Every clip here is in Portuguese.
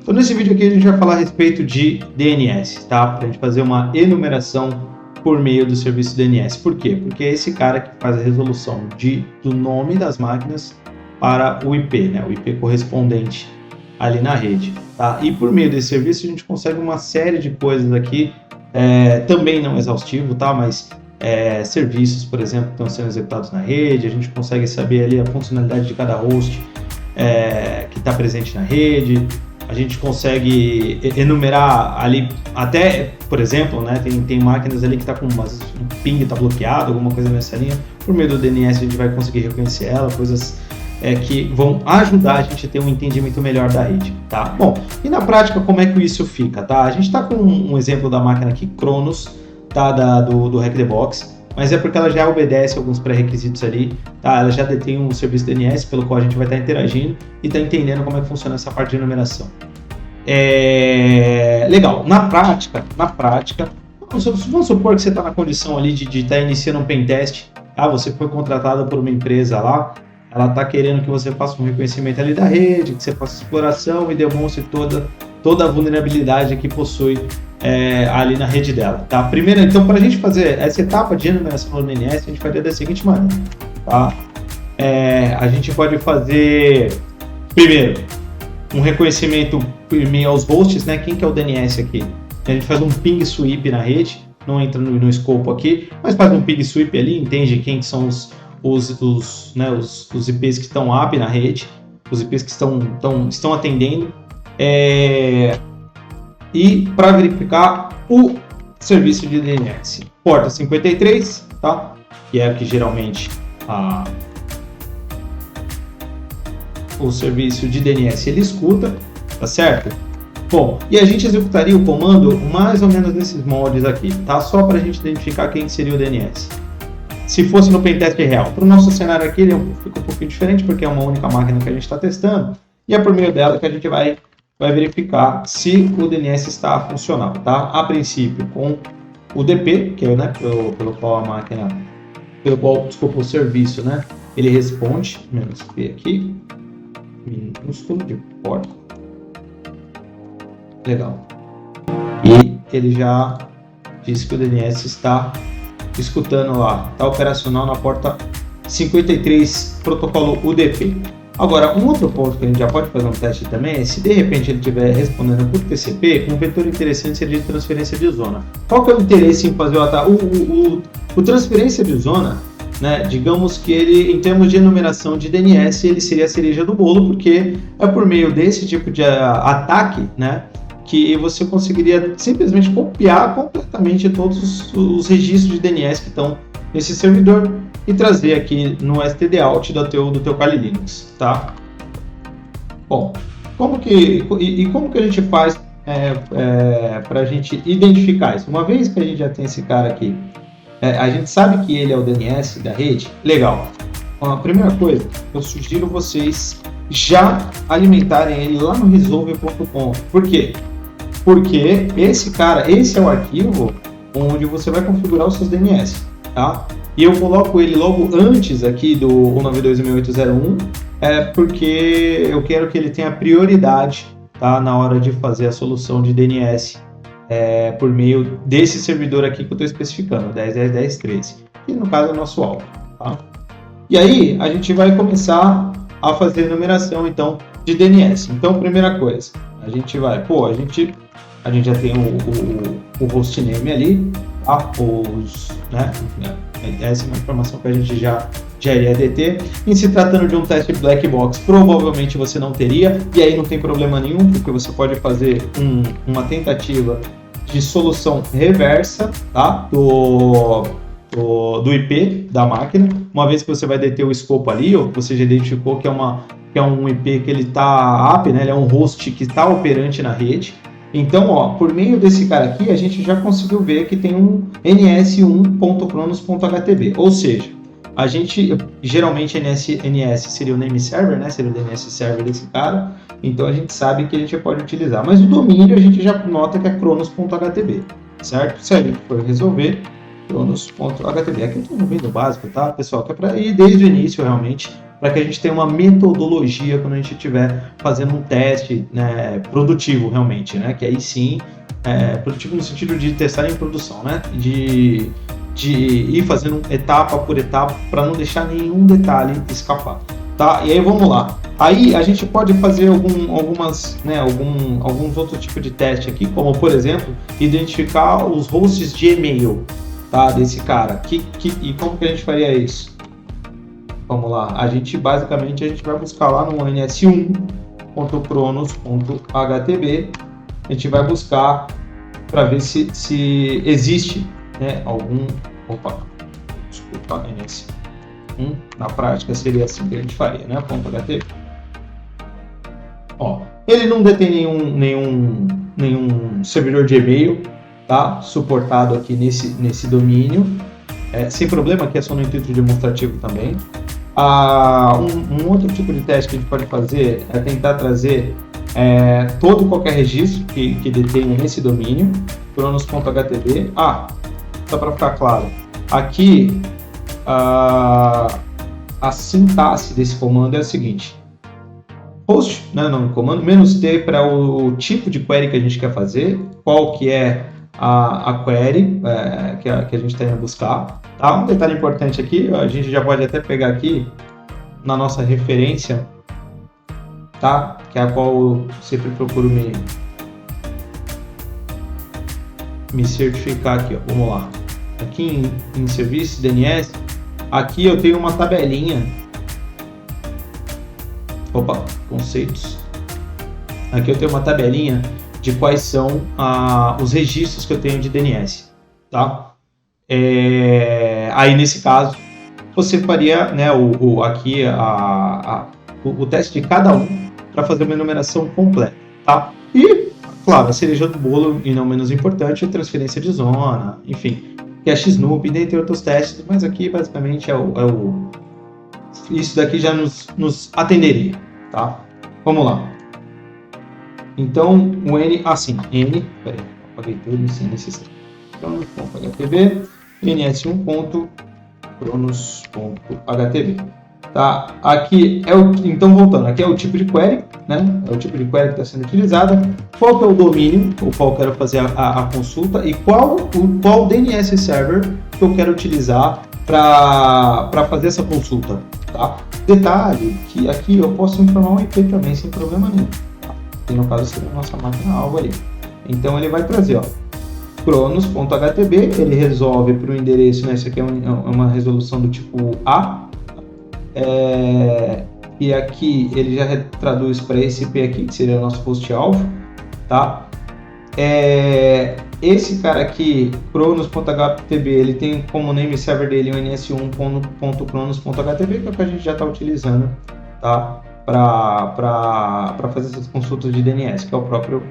Então nesse vídeo aqui a gente vai falar a respeito de DNS, tá? Para a gente fazer uma enumeração por meio do serviço DNS. Por quê? Porque é esse cara que faz a resolução do nome das máquinas para o IP, né? O IP correspondente ali na rede, tá? E por meio desse serviço a gente consegue uma série de coisas aqui, também não exaustivo, tá? Mas serviços, por exemplo, que estão sendo executados na rede, a gente consegue saber ali a funcionalidade de cada host que está presente na rede, a gente consegue enumerar ali até, por exemplo, né, tem máquinas ali que está com um ping está bloqueado, alguma coisa nessa linha, por meio do DNS a gente vai conseguir reconhecer ela, coisas que vão ajudar a gente a ter um entendimento melhor da rede, tá? Bom, e na prática como é que isso fica, tá? A gente está com um exemplo da máquina aqui, Cronos, tá? Do Hack the Box, mas é porque ela já obedece alguns pré-requisitos ali, tá? Ela já detém um serviço DNS pelo qual a gente vai estar interagindo e está entendendo como é que funciona essa parte de enumeração. Legal, na prática, vamos supor que você está na condição ali de estar iniciando um pentest, tá? Você foi contratado por uma empresa lá, ela está querendo que você faça um reconhecimento ali da rede, que você faça exploração e demonstre toda a vulnerabilidade que possui ali na rede dela, tá? Primeiro, então, para a gente fazer essa etapa de enumeração no DNS, a gente faria da seguinte maneira, tá? A gente pode fazer, primeiro, um reconhecimento por meio aos hosts, né? Quem que é o DNS aqui? A gente faz um ping sweep na rede, não entra no escopo aqui, mas faz um ping sweep ali, entende quem são os IPs que estão up na rede, os IPs que estão atendendo, e para verificar o serviço de DNS, porta 53, tá? Que é o que geralmente o serviço de DNS ele escuta, tá certo? Bom, e a gente executaria o comando mais ou menos nesses moldes aqui, tá? Só para a gente identificar quem seria o DNS. Se fosse no pentest real. Para o nosso cenário aqui, ele fica um pouquinho diferente, porque é uma única máquina que a gente está testando, e é por meio dela que a gente vai verificar se o DNS está funcional, tá? A princípio, com o DP, que é, né, pelo qual a máquina, desculpa, o serviço, né, ele responde, menos P aqui, minúsculo de porta. Legal. E ele já disse que o DNS está escutando lá, está operacional na porta 53, protocolo UDP. Agora, um outro ponto que a gente já pode fazer um teste também é se de repente ele estiver respondendo por TCP, com um vetor interessante seria de transferência de zona. Qual que é o interesse em fazer o transferência de zona, né? Digamos que ele, em termos de enumeração de DNS, ele seria a cereja do bolo, porque é por meio desse tipo de ataque, né, que você conseguiria simplesmente copiar completamente todos os registros de DNS que estão nesse servidor e trazer aqui no stdout do teu Kali Linux, tá? Bom, como que a gente faz para a gente identificar isso? Uma vez que a gente já tem esse cara aqui, a gente sabe que ele é o DNS da rede, legal. Então, a primeira coisa, eu sugiro vocês já alimentarem ele lá no resolve.com. Por quê? Porque esse é o arquivo onde você vai configurar os seus DNS, tá? E eu coloco ele logo antes aqui do 192.168.0.1, porque eu quero que ele tenha prioridade, tá, na hora de fazer a solução de DNS por meio desse servidor aqui que eu estou especificando, 10.10.10.13, que no caso é o nosso alvo, tá? E aí a gente vai começar a fazer a enumeração então de DNS. Então, primeira coisa, a gente já tem o hostname ali, tá? Essa é uma informação que a gente já iria deter. Em se tratando de um teste black box, provavelmente você não teria, e aí não tem problema nenhum, porque você pode fazer uma tentativa de solução reversa, tá? do IP da máquina, uma vez que você vai deter o escopo ali, ou você já identificou que é um IP que ele está up, né? Ele é um host que está operante na rede. Então, ó, por meio desse cara aqui, a gente já conseguiu ver que tem um ns1.cronos.htb, ou seja, a gente, geralmente NS seria o name server, né? Seria o DNS server desse cara, então a gente sabe que a gente pode utilizar, mas o domínio a gente já nota que é cronos.htb, certo? Se a gente for resolver, cronos.htb, aqui eu estou no básico, tá, pessoal? Que é para ir desde o início, realmente, para que a gente tenha uma metodologia quando a gente estiver fazendo um teste, né, produtivo realmente, né? Que aí sim, produtivo no sentido de testar em produção, né? De ir fazendo etapa por etapa para não deixar nenhum detalhe escapar, tá? E aí vamos lá. Aí a gente pode fazer alguns outros tipos de teste aqui, como por exemplo, identificar os hosts de e-mail, tá? Desse cara. E como que a gente faria isso? Vamos lá. Basicamente a gente vai buscar lá no ns1.cronos.htb. A gente vai buscar para ver se existe, né, algum. Opa, desculpa, ns1. Na prática seria assim que a gente faria, né? .htb. Ó, ele não detém nenhum servidor de e-mail, tá? Suportado aqui nesse domínio. Sem problema, aqui é só no intuito demonstrativo também. Um outro tipo de teste que a gente pode fazer é tentar trazer qualquer registro que detenha nesse domínio, cronos.htb. Só para ficar claro, aqui a sintaxe desse comando é a seguinte: host, né, nome do comando, -t para o tipo de query que a gente quer fazer, qual que é a query que a gente está indo buscar. Tá? Um detalhe importante aqui, a gente já pode até pegar aqui na nossa referência, tá? Que é a qual eu sempre procuro me certificar aqui, ó. Vamos lá. Aqui em serviço DNS, aqui eu tenho uma tabelinha. Conceitos. Aqui eu tenho uma tabelinha de quais são os registros que eu tenho de DNS, tá? Aí nesse caso você faria, né, o teste de cada um para fazer uma enumeração completa, tá? E, claro, a cereja do bolo, e não menos importante, a transferência de zona, enfim, cache snoop, dentre outros testes, mas aqui basicamente isso daqui já nos atenderia, tá? Vamos lá. Então, o N, peraí, apaguei tudo sem necessidade. Cronos.htb, ns1.cronos.htb. Tá? Aqui então voltando, aqui é o tipo de query, né? É o tipo de query que está sendo utilizada. Qual que é o domínio, o qual eu quero fazer a consulta, e qual DNS server que eu quero utilizar para fazer essa consulta, tá? Detalhe que aqui eu posso informar um IP também sem problema nenhum, tá? Que no caso seria a nossa máquina alvo ali. Então ele vai trazer, ó, cronos.htb, ele resolve para o endereço, né? Isso aqui é uma resolução do tipo A. E aqui ele já traduz para esse IP aqui, que seria o nosso host alvo, tá? Esse cara aqui, cronos.htb, ele tem como name server dele o ns1.cronos.htb, que é o que a gente já está utilizando, tá? Para fazer essas consultas de DNS, que é o próprio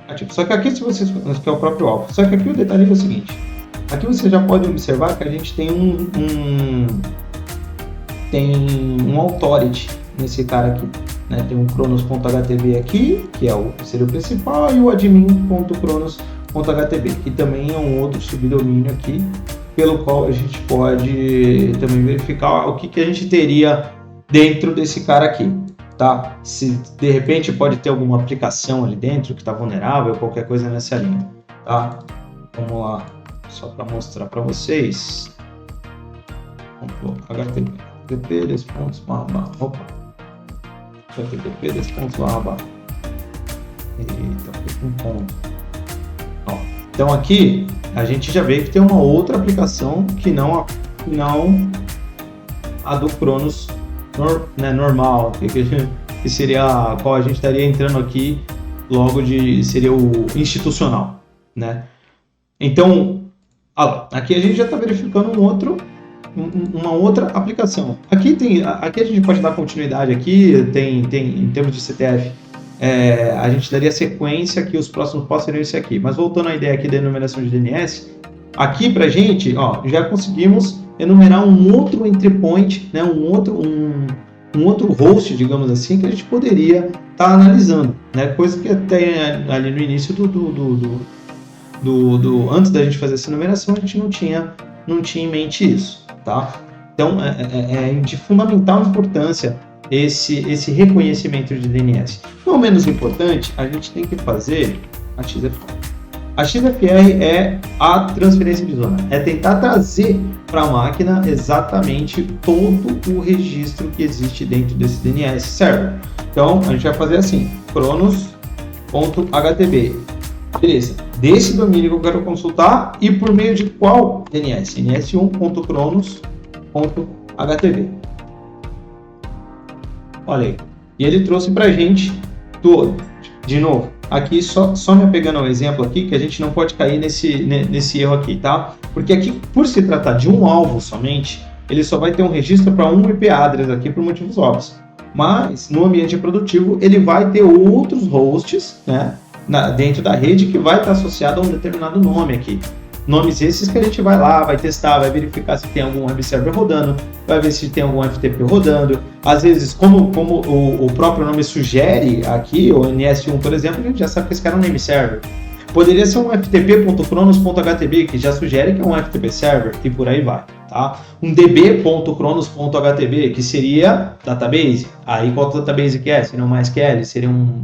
ativo. Só que aqui, que é o próprio alvo. Só que aqui o detalhe é o seguinte: aqui você já pode observar que a gente tem um authority nesse cara aqui, né? Tem um cronos.htb aqui, que seria o principal, e o admin.cronos.htb, que também é um outro subdomínio aqui, pelo qual a gente pode também verificar o que a gente teria dentro desse cara aqui, tá? Se de repente pode ter alguma aplicação ali dentro que está vulnerável, qualquer coisa nessa linha, tá? Vamos lá, só para mostrar para vocês. HTTP Então aqui a gente já vê que tem uma outra aplicação que não a do Cronos normal, que seria a qual a gente estaria entrando aqui seria o institucional, né? Então aqui a gente já está verificando uma outra aplicação. Aqui a gente pode dar continuidade aqui, tem em termos de CTF, a gente daria sequência que os próximos passos seriam esse aqui. Mas voltando à ideia aqui da enumeração de DNS, aqui pra gente, ó, já conseguimos enumerar um outro entry point, né, um outro host, digamos assim, que a gente poderia estar analisando, né, coisa que até ali no início antes da gente fazer essa enumeração, a gente não tinha em mente isso, tá? Então, é de fundamental importância esse reconhecimento de DNS. Não menos importante, a gente tem que fazer a XFR. A XFR é a transferência de zona, é tentar trazer para a máquina exatamente todo o registro que existe dentro desse DNS server. Então, a gente vai fazer assim, cronos.htb. Beleza, desse domínio que eu quero consultar e por meio de qual DNS? ns1.cronos.htb. Olha aí. E ele trouxe para a gente todo. De novo, aqui só me apegando ao exemplo aqui, que a gente não pode cair nesse erro aqui, tá? Porque aqui, por se tratar de um alvo somente, ele só vai ter um registro para um IP address aqui por motivos óbvios. Mas, no ambiente produtivo, ele vai ter outros hosts, né, dentro da rede que vai estar associado a um determinado nome aqui. Nomes esses que a gente vai lá, vai testar, vai verificar se tem algum web server rodando, vai ver se tem algum FTP rodando. Às vezes, como o próprio nome sugere aqui, o NS1, por exemplo, a gente já sabe que esse cara é um name server. Poderia ser um ftp.cronos.htb, que já sugere que é um FTP server, e por aí vai. Tá? Um db.cronos.htb, que seria database. Aí qual database que é? Seria um MySQL, seria um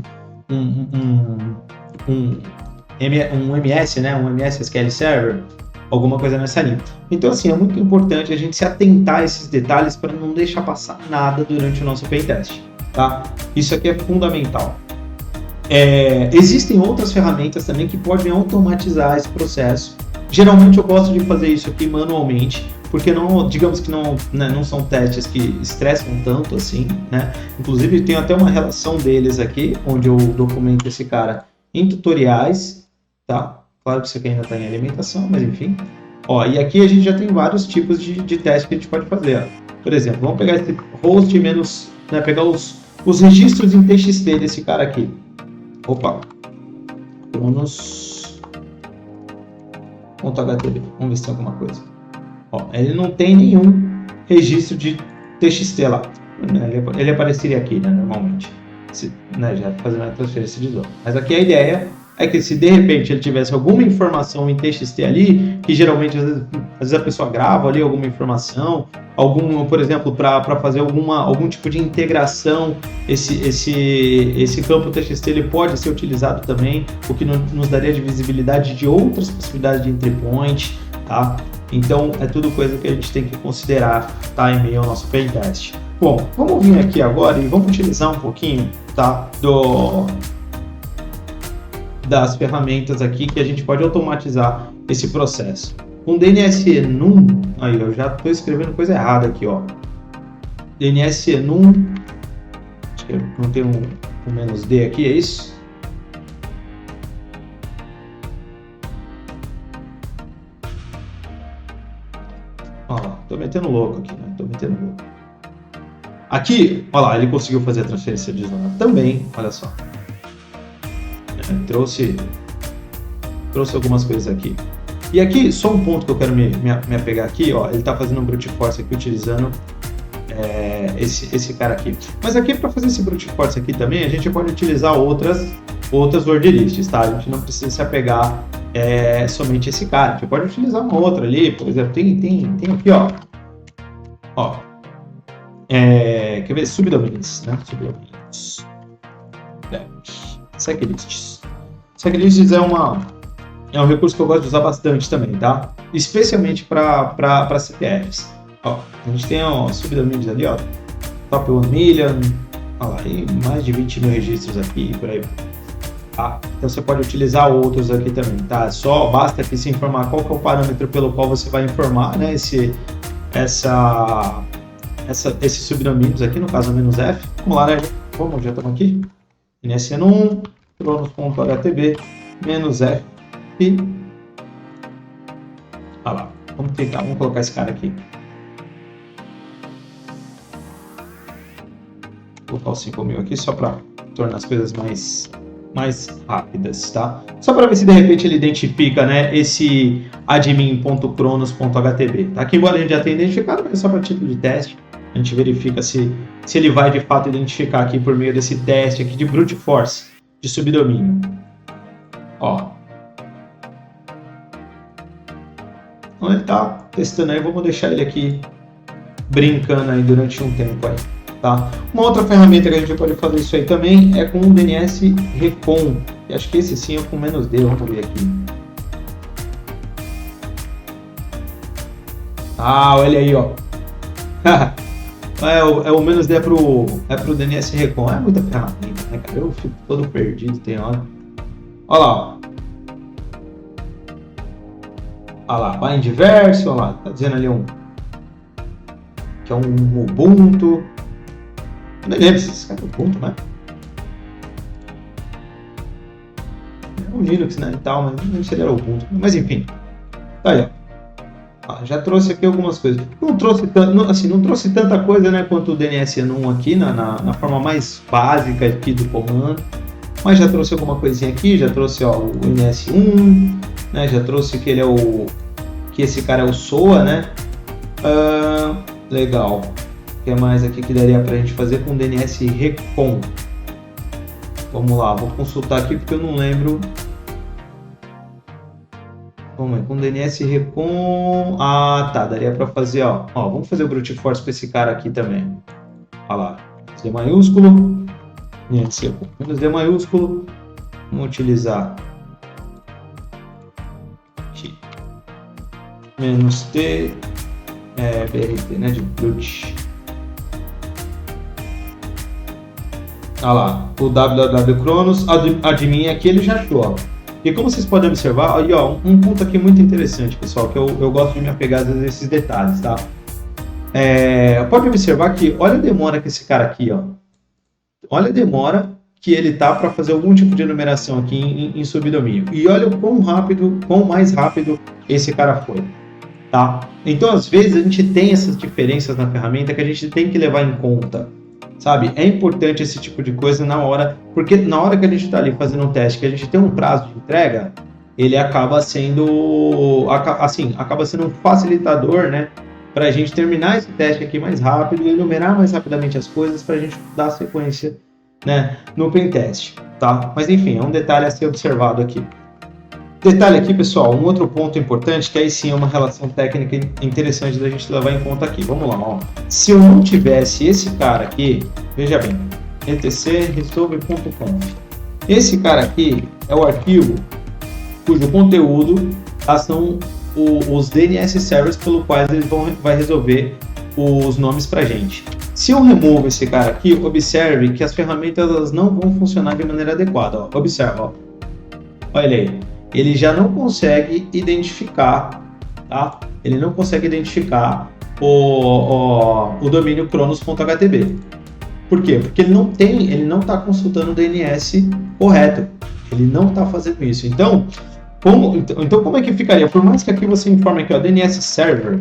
MS, né? Um MS SQL Server, alguma coisa nessa linha. Então, assim, é muito importante a gente se atentar a esses detalhes para não deixar passar nada durante o nosso pentest, tá? Isso aqui é fundamental. Existem outras ferramentas também que podem automatizar esse processo. Geralmente eu gosto de fazer isso aqui manualmente, porque não, digamos que não, né, não são testes que estressam tanto assim, né? Inclusive tem até uma relação deles aqui, onde eu documento esse cara em tutoriais. Tá? Claro que isso aqui ainda está em alimentação, mas enfim. Ó, e aqui a gente já tem vários tipos de teste que a gente pode fazer. Ó. Por exemplo, vamos pegar esse host menos, né, pegar os registros em TXT desse cara aqui. Opa, cronos.htb. Vamos ver se tem alguma coisa. Ó, ele não tem nenhum registro de TXT lá. Ele apareceria aqui, né, normalmente. Né, já fazendo a transferência de zona. Mas aqui a ideia é que se de repente ele tivesse alguma informação em TXT ali, que geralmente às vezes a pessoa grava ali alguma informação, por exemplo, para fazer algum tipo de integração, esse campo TXT ele pode ser utilizado também, o que nos daria de visibilidade de outras possibilidades de entry point, tá? Então é tudo coisa que a gente tem que considerar, tá, em meio ao nosso pentest. Bom, vamos vir aqui agora e vamos utilizar um pouquinho, tá, das ferramentas aqui que a gente pode automatizar esse processo. Com DNS-enum, aí eu já estou escrevendo coisa errada aqui, ó. DNS-enum, acho que não tem um menos D aqui, é isso? Ó lá, tô metendo louco aqui, né? Tô metendo louco. Aqui, olha lá, ele conseguiu fazer a transferência de zona também, olha só. Trouxe algumas coisas aqui. E aqui, só um ponto que eu quero me apegar aqui, ó, ele está fazendo um brute force aqui utilizando esse cara aqui. Mas aqui, para fazer esse brute force aqui também, a gente pode utilizar outras word lists, tá? A gente não precisa se apegar somente esse cara. A gente pode utilizar uma outra ali, por exemplo, tem aqui, ó. Quer ver? Subdomínios, né? Subdomínios. Seglists. Seglists é um recurso que eu gosto de usar bastante também, tá? Especialmente para CPFs. Ó, a gente tem subdomínios ali, ó, top 1 million, olha lá, e mais de 20 mil registros aqui, por aí. Tá? Então você pode utilizar outros aqui também, tá? Só basta aqui se informar qual que é o parâmetro pelo qual você vai informar, né, esses subdomínios aqui, no caso "-f". Vamos lá, né? Já estamos aqui. NSN1, cronos.htb, "-f". Olha lá, vamos colocar esse cara aqui. Vou colocar os 5.000 aqui só para tornar as coisas mais rápidas, tá? Só para ver se de repente ele identifica, né, esse admin.cronos.htb, tá? Que embora a gente já tenha identificado, mas é só para título de teste, a gente verifica se ele vai de fato identificar aqui por meio desse teste aqui de brute force, de subdomínio. Ó. Então ele está testando aí, vamos deixar ele aqui brincando aí durante um tempo aí, tá? Uma outra ferramenta que a gente pode fazer isso aí também é com o DNS Recon. E acho que esse sim é com -D, vamos ver aqui. Ah, olha aí, ó. o -D é pro DNS Recon. É muita ferramenta, né, cara? Eu fico todo perdido, tem hora. Olha lá, ó. Olha lá, bind version, olha lá, tá dizendo ali que é um Ubuntu. Não lembro se esse cara é Ubuntu, né? É um Linux, né, e tal, mas não sei se ele era Ubuntu. Mas enfim, tá aí, ó. Já trouxe aqui algumas coisas. Não trouxe tanta coisa, né, quanto o DNS-Enum aqui, na forma mais básica aqui do comando. Mas já trouxe alguma coisinha aqui, já trouxe ó, o NS1, né, já trouxe que ele é que esse cara é o SOA, né? Legal. O que mais aqui que daria pra gente fazer com o DNS Recon? Vamos lá, vou consultar aqui porque eu não lembro. Vamos ver, com DNS Recon. Ah, tá, daria para fazer, ó. Vamos fazer o brute force com esse cara aqui também. Olha lá, D maiúsculo, -D maiúsculo. Vamos utilizar aqui. -T, BRT, né, de brute. Olha lá, o www Cronos, admin aqui ele já achou, ó. E como vocês podem observar, aí, ó, um ponto aqui muito interessante, pessoal, que eu gosto de me apegar nesses detalhes, tá? Pode observar que, olha a demora que esse cara aqui, ó. Olha a demora que ele tá para fazer algum tipo de numeração aqui em subdomínio. E olha o quão mais rápido esse cara foi, tá? Então, às vezes, a gente tem essas diferenças na ferramenta que a gente tem que levar em conta. Sabe, é importante esse tipo de coisa porque na hora que a gente está ali fazendo um teste, que a gente tem um prazo de entrega, ele acaba sendo um facilitador, né, para a gente terminar esse teste aqui mais rápido e enumerar mais rapidamente as coisas para a gente dar sequência, né, no pentest, tá? Mas enfim, é um detalhe a ser observado aqui. Detalhe aqui, pessoal, um outro ponto importante, que aí sim é uma relação técnica interessante da gente levar em conta aqui. Vamos lá, ó. Se eu não tivesse esse cara aqui, veja bem, etc resolve.conf. Esse cara aqui é o arquivo cujo conteúdo são os DNS servers pelo quais ele vai resolver os nomes pra gente. Se eu removo esse cara aqui, observe que as ferramentas elas não vão funcionar de maneira adequada. Ó. Observa, ó. Olha aí. Ele já não consegue identificar, tá? Ele não consegue identificar o domínio cronos.htb. Por quê? Porque ele não está consultando o DNS correto. Ele não está fazendo isso. Então, como é que ficaria? Por mais que aqui você informe que o DNS server,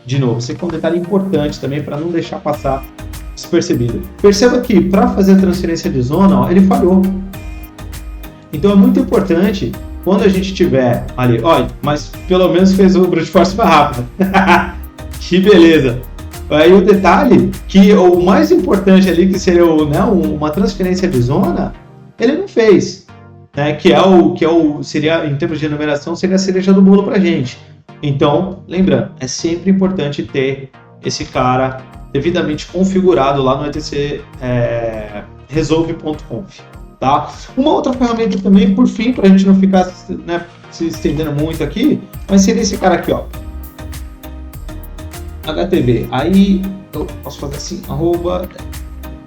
de novo, isso aqui é um detalhe importante também para não deixar passar despercebido. Perceba que para fazer a transferência de zona, ó, ele falhou. Então é muito importante, quando a gente tiver ali, olha, mas pelo menos fez o brute force mais rápido. Que beleza! Aí o detalhe, que o mais importante ali, que seria uma transferência de zona, ele não fez. Né? Seria, em termos de numeração, seria a cereja do bolo pra gente. Então, lembrando, é sempre importante ter esse cara devidamente configurado lá no etc resolve.conf. Tá? Uma outra ferramenta também, por fim, para a gente não ficar, né, se estendendo muito aqui, mas seria esse cara aqui, ó, HTB. Aí eu posso fazer assim,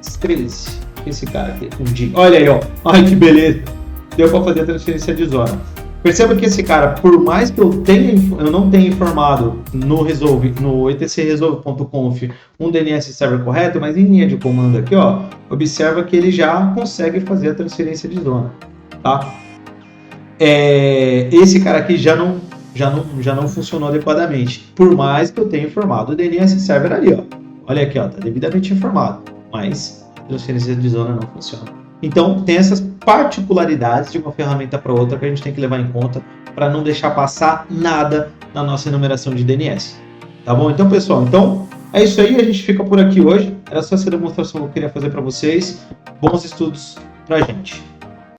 @13, esse cara aqui, olha aí, ó, ai que beleza, deu para fazer a transferência de zona. Perceba que esse cara, por mais que eu não tenha informado no etc resolve.conf um DNS server correto, mas em linha de comando aqui, ó, observa que ele já consegue fazer a transferência de zona, tá? Esse cara aqui já não funcionou adequadamente, por mais que eu tenha informado o DNS server ali, ó. Olha aqui, ó, tá devidamente informado, mas a transferência de zona não funciona. Então, tem essas particularidades de uma ferramenta para outra que a gente tem que levar em conta para não deixar passar nada na nossa enumeração de DNS. Tá bom? Então, pessoal, é isso aí. A gente fica por aqui hoje. Era só essa demonstração que eu queria fazer para vocês. Bons estudos para a gente.